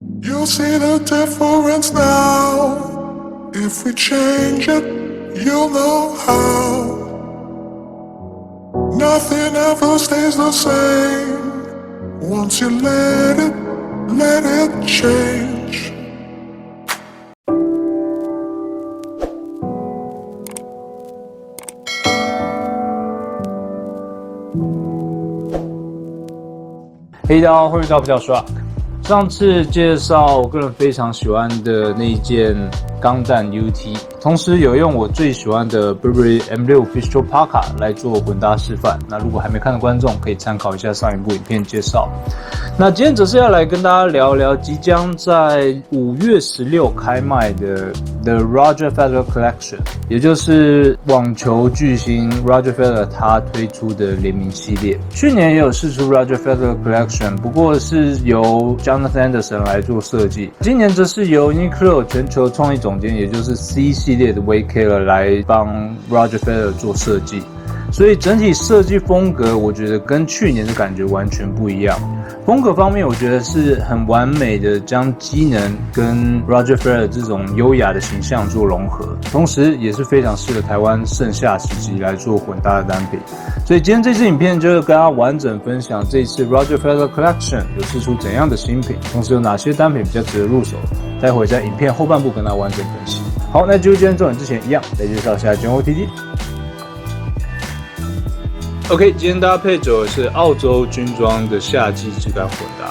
You'll see the difference now. If we change it, you'll know how. Nothing ever stays the same. Once you let it change.大家好，欢迎到不叫 Shark。上次介绍我个人非常喜欢的那一件钢弹 UT， 同时有用我最喜欢的 Burberry M6 Bistro Parka 来做混搭示范。那如果还没看的观众，可以参考一下上一部影片介绍。那今天则是要来跟大家聊聊即将在5月16开卖的 The Roger Federer Collection， 也就是网球巨星 Roger Federer 他推出的联名系列。去年也有释出 Roger Federer Collection， 不过是由 Jonathan Anderson 来做设计。今年则是由 Uniqlo 全球创意总监，也就是 C 系列的 Wade Keller 来帮 Roger Federer 做设计。所以整体设计风格，我觉得跟去年的感觉完全不一样。风格方面，我觉得是很完美的将机能跟 Roger Federer 这种优雅的形象做融合，同时也是非常适合台湾盛夏时期来做混搭的单品。所以今天这支影片就是跟大家完整分享这一次 Roger Federer Collection 有释出怎样的新品，同时有哪些单品比较值得入手。待会在影片后半部跟大家完整分析。好，那就今天重点之前一样，来介绍一下 GenOTD。OK， 今天搭配走的是澳洲军装的夏季质感混搭。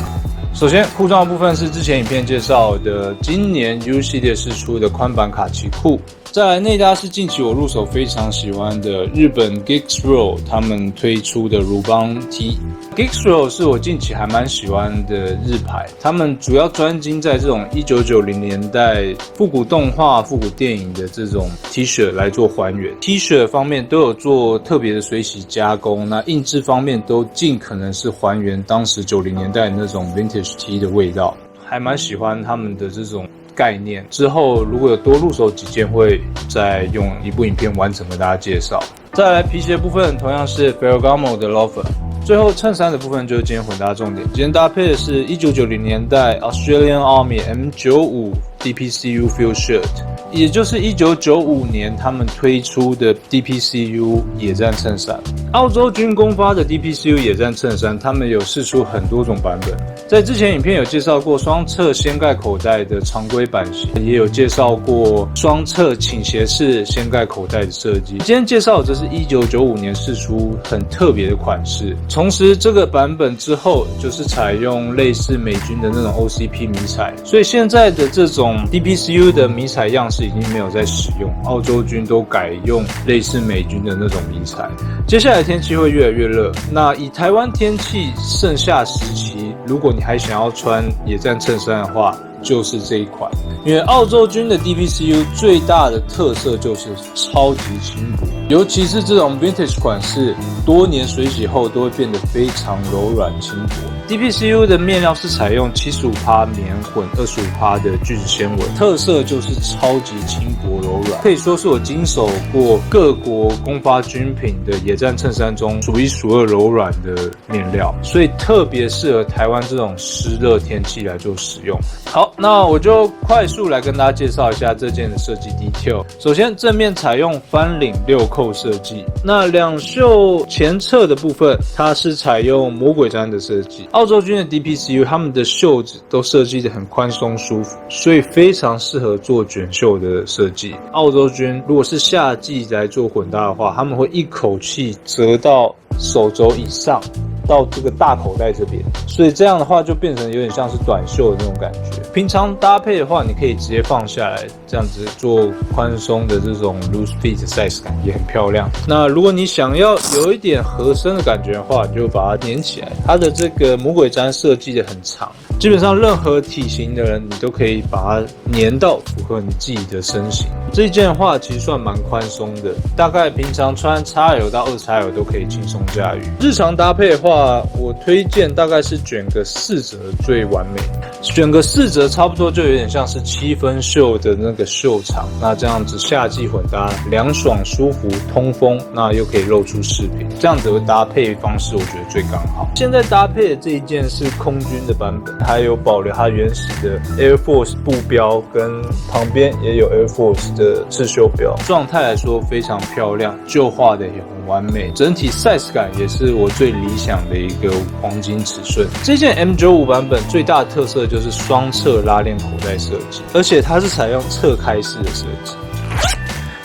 首先，裤装的部分是之前影片介绍的今年 U 系列释出的宽版卡其裤。再来内搭是近期我入手非常喜欢的日本 Gixro 他们推出的乳邦 T。Gixro 是我近期还蛮喜欢的日牌，他们主要专精在这种1990年代复古动画、复古电影的这种 T 恤来做还原。T 恤方面都有做特别的水洗加工，那印制方面都尽可能是还原当时90年代那种 Vintage T 的味道，还蛮喜欢他们的这种概念。之后如果有多入手几件，会再用一部影片完整跟大家介绍。再来皮鞋部分，同样是 Ferragamo 的 Loafer。最后衬衫的部分就是今天混搭重点。今天搭配的是1990年代 Australian Army M95 DPCU Field Shirt， 也就是1995年他们推出的 DPCU 野战衬衫。澳洲军公发的 DPCU 野战衬衫，他们有释出很多种版本。在之前影片有介绍过双侧掀盖口袋的常规版型，也有介绍过双侧倾斜式掀盖口袋的设计。今天介绍的则是1995年释出很特别的款式。同时这个版本之后就是采用类似美军的那种 OCP 迷彩，所以现在的这种 DPCU 的迷彩样式已经没有在使用，澳洲军都改用类似美军的那种迷彩。接下来天气会越来越热，那以台湾天气盛夏时期，如果你还想要穿野战衬衫的话，就是这一款。因为澳洲军的 DPCU 最大的特色就是超级轻薄，尤其是这种 Vintage 款式，多年水洗后都会变得非常柔软轻薄。DPCU 的面料是采用 75% 棉混 25% 的聚酯纤维，特色就是超级轻薄柔软，可以说是我经手过各国公发军品的野战衬衫中数一数二柔软的面料，所以特别适合台湾这种湿热天气来做使用。好，那我就快速来跟大家介绍一下这件的设计 detail。首先，正面采用翻领6扣设计，那两袖前侧的部分，它是采用魔鬼毡的设计。澳洲军的 DPCU 他们的袖子都设计得很宽松舒服，所以非常适合做卷袖的设计。澳洲军如果是夏季来做混搭的话，他们会一口气折到手肘以上，到这个大口袋这边，所以这样的话就变成有点像是短袖的那种感觉。平常搭配的话，你可以直接放下来，这样子做宽松的这种 loose fit size 感也很漂亮。那如果你想要有一点合身的感觉的话，你就把它粘起来。它的这个魔鬼毡设计的很长，基本上任何体型的人，你都可以把它粘到符合你自己的身形。这一件的话其实算蛮宽松的，大概平常穿 XL 到2XL 都可以轻松驾驭。日常搭配的话，我推荐大概是卷个4折最完美，卷个4折差不多就有点像是7分袖的那个袖长，那这样子夏季混搭凉爽舒服通风，那又可以露出饰品，这样子的搭配方式我觉得最刚好。现在搭配的这一件是空军的版本，还有保留它原始的 Air Force 布标，跟旁边也有 Air Force 的刺绣标，状态来说非常漂亮，旧化的也很完美，整体 size 感也是我最理想的一个黄金尺寸。这件 M95 版本最大的特色就是双侧拉链口袋设计，而且它是采用侧开式的设计。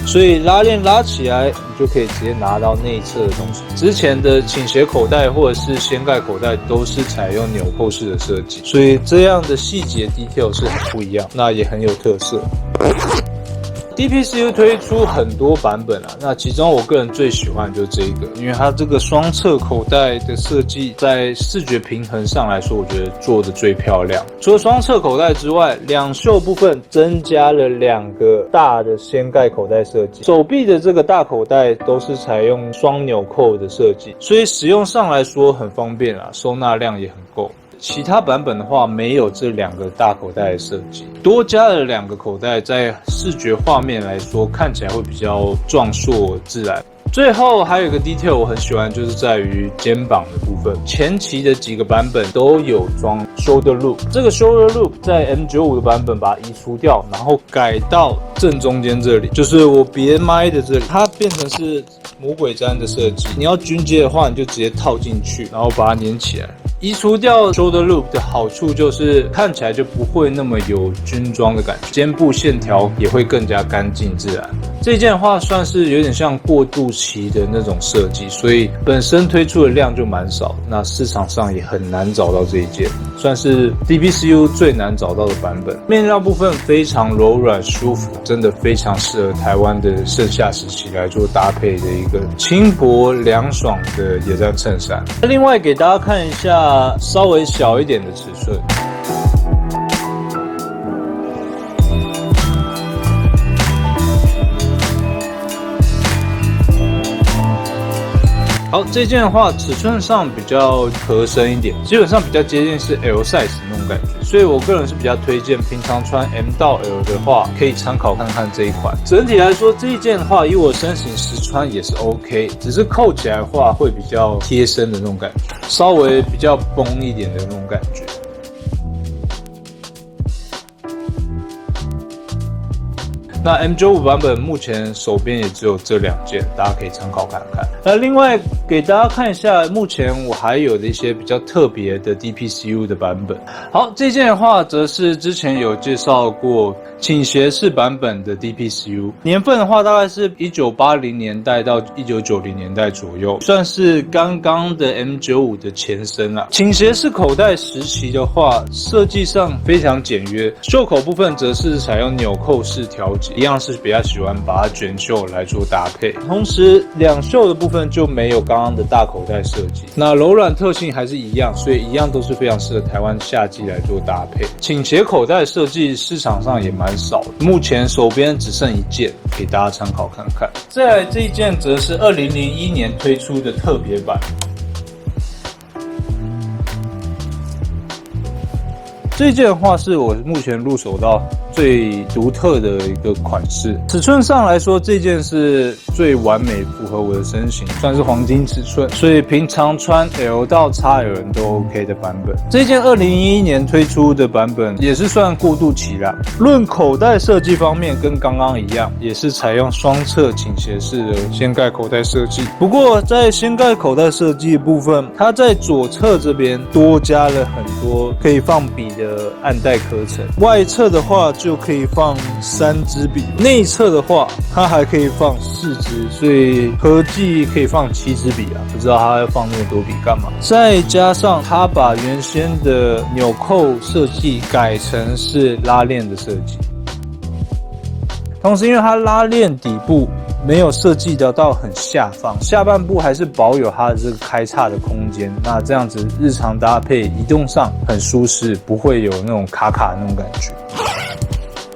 所以拉链拉起来，你就可以直接拿到内侧的东西。之前的倾斜口袋或者是掀盖口袋都是采用纽扣式的设计，所以这样的细节 detail 是很不一样，那也很有特色。DPCU 推出很多版本啊，那其中我个人最喜欢就是这个，因为它这个双侧口袋的设计在视觉平衡上来说，我觉得做的最漂亮。除了双侧口袋之外，两袖部分增加了2个大的掀盖口袋设计，手臂的这个大口袋都是采用双纽扣的设计，所以使用上来说很方便啊，收纳量也很够。其他版本的话没有这2个大口袋的设计，多加了2个口袋，在视觉画面来说看起来会比较壮硕自然。最后还有一个 detail 我很喜欢，就是在于肩膀的部分。前期的几个版本都有装 shoulder loop， 这个 shoulder loop 在 M95 的版本把它移除掉，然后改到正中间这里，就是我别麦的这里，它变成是魔鬼毡的设计。你要军阶的话，你就直接套进去，然后把它粘起来。移除掉 shoulder loop 的好处就是看起来就不会那么有军装的感觉，肩部线条也会更加干净自然。这件的话算是有点像过渡期的那种设计，所以本身推出的量就蛮少，那市场上也很难找到这一件，算是 DPCU 最难找到的版本。面料部分非常柔软舒服，真的非常适合台湾的盛夏时期来做搭配的一个轻薄凉爽的野战衬衫。另外给大家看一下稍微小一点的尺寸。好，这件的话尺寸上比较合身一点，基本上比较接近是 L size 那种感觉，所以我个人是比较推荐平常穿 M 到 L 的话，可以参考看看这一款。整体来说，这一件的话，以我身形实穿也是 OK， 只是扣起来的话会比较贴身的那种感觉，稍微比较绷一点的那种感觉。那 M95 版本目前手边也只有这2件，大家可以参考看看。那另外给大家看一下，目前我还有的一些比较特别的 DPCU 的版本。好，这件的话则是之前有介绍过倾斜式版本的 DPCU， 年份的话大概是1980年代到1990年代左右，算是刚刚的 M95 的前身啦。倾斜式口袋时期的话，设计上非常简约，袖口部分则是采用纽扣式调节，一样是比较喜欢把它卷袖来做搭配。同时两袖的部分就没有刚刚的大口袋设计，那柔软特性还是一样，所以一样都是非常适合台湾夏季来做搭配。倾斜口袋设计市场上也蛮少的，目前手边只剩1件，给大家参考看看。再来这一件则是2001年推出的特别版。这件的话是我目前入手到最独特的一个款式，尺寸上来说，这件是最完美符合我的身形，算是黄金尺寸，所以平常穿 L 到 XL 都 OK 的版本。这件2011年推出的版本也是算过渡期啦。论口袋设计方面，跟刚刚一样，也是采用双侧倾斜式的掀盖口袋设计。不过在掀盖口袋设计的部分，它在左侧这边多加了很多可以放笔的暗袋壳层，外侧的话就可以放3支笔，内侧的话它还可以放4支，所以合计可以放7支笔啊！不知道它要放那么多笔干嘛？再加上它把原先的纽扣设计改成是拉链的设计，同时因为它拉链底部没有设计到很下方，下半部还是保有它的这个开叉的空间，那这样子日常搭配移动上很舒适，不会有那种卡卡的那种感觉。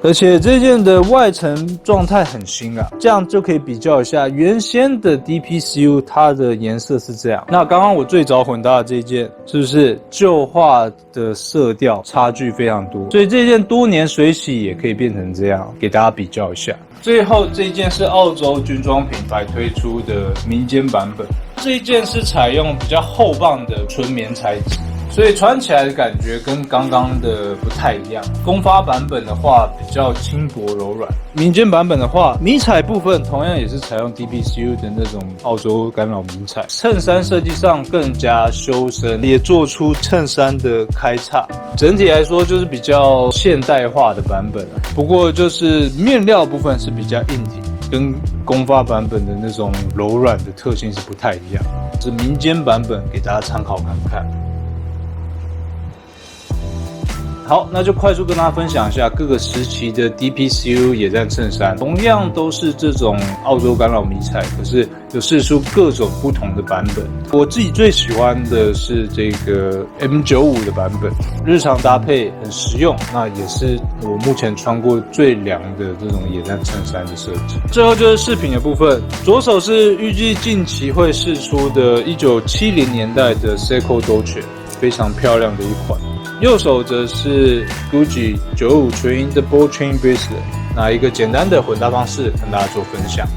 而且这件的外层状态很新啊，这样就可以比较一下原先的 DPCU 它的颜色是这样，那刚刚我最早混搭的这件是不是旧化的色调差距非常多，所以这件多年水洗也可以变成这样，给大家比较一下。最后这件是澳洲军装品牌推出的民间版本，这一件是采用比较厚磅的纯棉材质，所以穿起来的感觉跟刚刚的不太一样。公发版本的话比较轻薄柔软，民间版本的话，迷彩部分同样也是采用 DPCU 的那种澳洲干扰迷彩，衬衫设计上更加修身，也做出衬衫的开叉。整体来说就是比较现代化的版本，不过就是面料部分是比较硬挺，跟公发版本的那种柔软的特性是不太一样。是民间版本给大家参考看看。好，那就快速跟大家分享一下各个时期的 DPCU 野战衬衫，同样都是这种澳洲干扰迷彩，可是有释出各种不同的版本。我自己最喜欢的是这个 M95 的版本，日常搭配很实用，那也是我目前穿过最凉的这种野战衬衫的设计。最后就是饰品的部分，左手是预计近期会释出的1970年代的 Seiko Dolce， 非常漂亮的一款。右手则是 Gucci 95 Twin 的 Ball Chain Bracelet， 那一个简单的混搭方式跟大家做分享。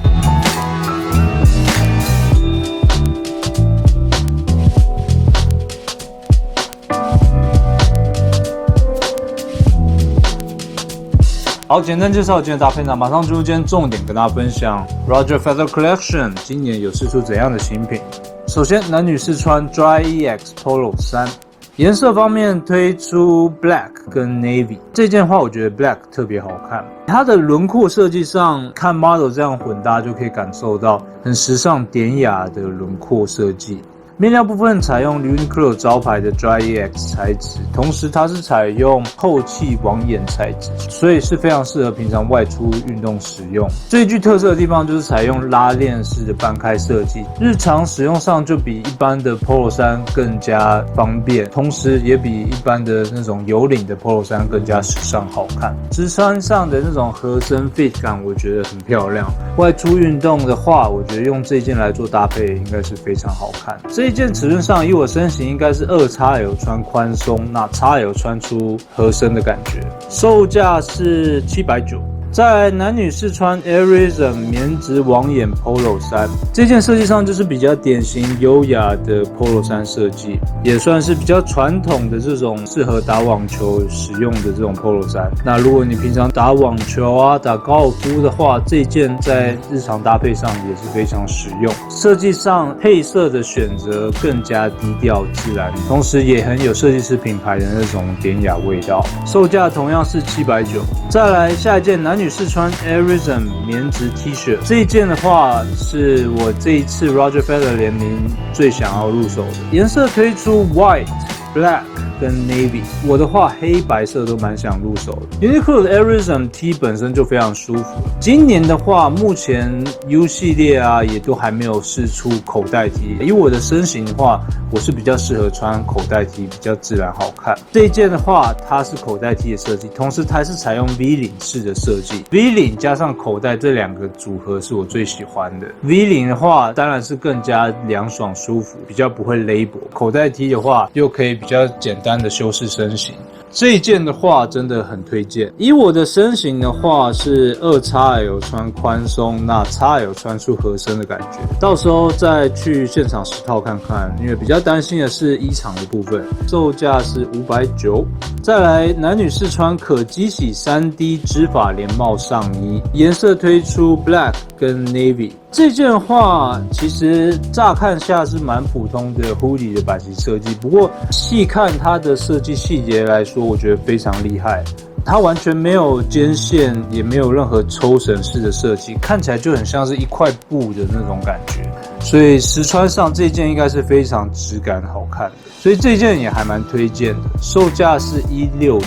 好，简单介绍今天的搭配呢，马上进入今天重点，跟大家分享 Roger Federer Collection 今年有释出怎样的新品。首先，男女试穿 Dry EX Polo 3。颜色方面推出 Black 跟 Navy， 这件的话我觉得 Black 特别好看，它的轮廓设计上看 model 这样混搭就可以感受到很时尚典雅的轮廓设计。面料部分采用 Uniqlo 招牌的 Dry EX 材质，同时它是采用透气网眼材质，所以是非常适合平常外出运动使用。最具特色的地方就是采用拉链式的半开设计，日常使用上就比一般的 Polo 衫更加方便，同时也比一般的那种有领的 Polo 衫更加时尚好看。直穿上的那种合身 fit 感我觉得很漂亮，外出运动的话我觉得用这件来做搭配应该是非常好看。这一件尺寸上，以我身形应该是 2XL 穿宽松，那 XL 穿出合身的感觉。售价是790。再来，男女试穿 Airism 棉质网眼 Polo 衫，这件设计上就是比较典型优雅的 Polo 衫设计，也算是比较传统的这种适合打网球使用的这种 Polo 衫。那如果你平常打网球啊、打高尔夫的话，这件在日常搭配上也是非常实用。设计上配色的选择更加低调自然，同时也很有设计师品牌的那种典雅味道。售价同样是790。再来下一件男女试穿 Airism 棉质 T 恤，这一件的话是我这一次 Roger Federer 联名最想要入手的，颜色推出 White、Black 跟 Navy， 我的话黑白色都蛮想入手的。Uniqlo 的 Airism T 本身就非常舒服了，今年的话目前 U 系列啊也都还没有释出口袋 T， 以我的身形的话我是比较适合穿口袋 T， 比较自然好看。这一件的话它是口袋 T 的设计，同时它是采用 V 领式的设计， V 领加上口袋这两个组合是我最喜欢的。 V 领的话当然是更加凉爽舒服，比较不会勒脖，口袋 T 的话又可以比较简单的修饰身形。这一件的话真的很推荐，以我的身形的话是 2XL 穿宽松，那 XL 穿出合身的感觉，到时候再去现场实套看看，因为比较担心的是衣长的部分。售价是590。再来，男女试穿可机洗 3D 织法连帽上衣，颜色推出 Black 跟 Navy。这件的话其实乍看下是蛮普通的 hoodie 的版型设计，不过细看它的设计细节来说我觉得非常厉害，它完全没有肩线，也没有任何抽绳式的设计，看起来就很像是一块布的那种感觉，所以实穿上这件应该是非常质感好看的，所以这件也还蛮推荐的。售价是1690。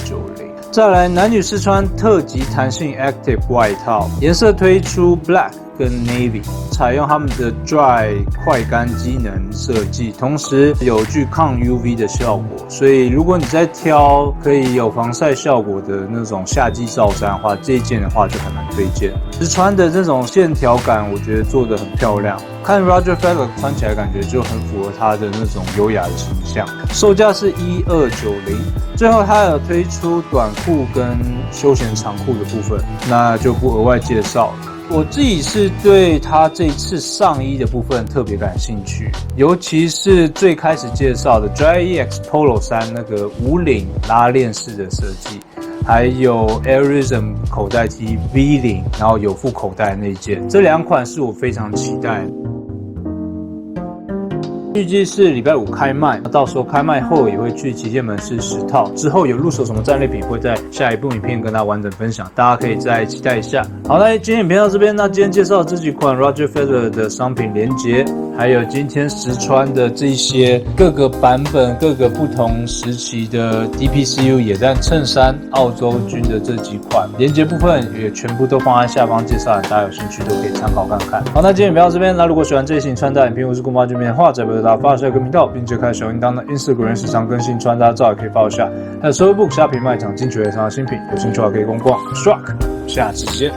再来，男女试穿特级弹性 Active 外套，颜色推出 Black 跟 Navy， 采用他们的 Dry 快干机能设计，同时有具抗 UV 的效果，所以如果你在挑可以有防晒效果的那种夏季罩衫的话，这一件的话就还蛮推荐。实穿的这种线条感我觉得做得很漂亮，看 Roger Federer 穿起来感觉就很符合他的那种优雅的形象。售价是1290。最后它有推出短裤跟休闲长裤的部分，那就不额外介绍了。我自己是对它这这一次上衣的部分特别感兴趣，尤其是最开始介绍的 Dry-EX Polo 3那个无领拉链式的设计，还有 Airism 口袋 T V 领，然后有附口袋那一件，这两款是我非常期待的。预计是礼拜5开卖，到时候开卖后也会去旗舰门市10套，之后有入手什么战利品会在下一部影片跟大家完整分享，大家可以再期待一下。好，那今天影片到这边，那今天介绍这几款 Roger Federer 的商品连结，还有今天实穿的这些各个版本、各个不同时期的 DPCU 野战衬衫、澳洲军的这几款连结部分也全部都放在下方介绍栏，大家有兴趣都可以参考看看。好，那今天影片到这边，那如果喜欢这一型穿搭影片或是公猫镜片的话，再不要发下一个频道，并且开小铃铛的 Instagram 时常更新穿搭照，也可以报一下。还有 Soulbook 虾皮卖场精绝商的新品，有兴趣的话可以逛逛。Shark，下次见。